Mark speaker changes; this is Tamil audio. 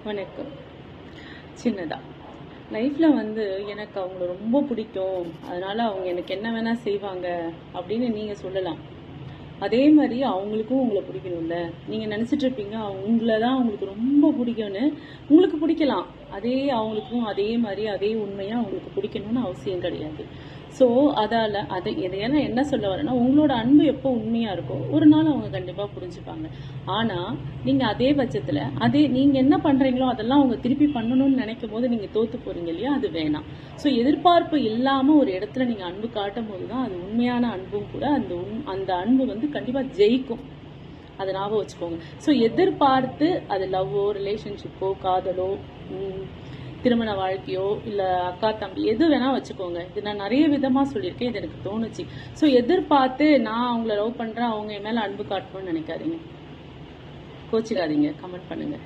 Speaker 1: வணக்கம். சின்னதா லைஃப்பில் எனக்கு அவங்கள ரொம்ப பிடிக்கும், அதனால் அவங்க எனக்கு என்ன வேணால் செய்வாங்க அப்படின்னு நீங்கள் சொல்லலாம். அதே மாதிரி அவங்களுக்கும் உங்களை பிடிக்கணும்ல. நீங்கள் நினச்சிட்டு இருப்பீங்க அவங்கள தான் அவங்களுக்கு ரொம்ப பிடிக்கும்னு. உங்களுக்கு பிடிக்கலாம், அவங்களுக்கும் அதே மாதிரி அதே உண்மையாக அவங்களுக்கு பிடிக்கணும்னு அவசியம் கிடையாது. ஸோ இதையெல்லாம் என்ன சொல்ல வரேன்னா, உங்களோட அன்பு எப்போ உண்மையாக இருக்கோ ஒரு நாள் அவங்க கண்டிப்பாக புரிஞ்சுப்பாங்க. ஆனால் நீங்கள் அதே பட்சத்தில் நீங்கள் என்ன பண்ணுறீங்களோ அதெல்லாம் அவங்க திருப்பி பண்ணணும்னு நினைக்கும் போது நீங்கள் தோற்று போகிறீங்க இல்லையா, அது வேணாம். ஸோ எதிர்பார்ப்பு இல்லாமல் ஒரு இடத்துல நீங்கள் அன்பு காட்டும் போது தான் அது உண்மையான அன்பும் கூட. அந்த அன்பு கண்டிப்பாக ஜெயிக்கும். அதை ஞாபகம் வச்சுக்கோங்க. ஸோ எதிர்பார்த்து அது லவ்வோ, ரிலேஷன்ஷிப்போ, காதலோ, திருமண வாழ்க்கையோ, இல்லை அக்கா தம்பி, எது வேணால் வச்சுக்கோங்க. இது நான் நிறைய விதமாக சொல்லியிருக்கேன், இது எனக்கு தோணுச்சு. ஸோ எதிர்பார்த்து நான் அவங்கள லவ் பண்ணுறேன், அவங்க என் மேலே அன்பு காட்டணும்னு நினைக்காதீங்க. கோச்சிக்காதீங்க. கமெண்ட் பண்ணுங்கள்.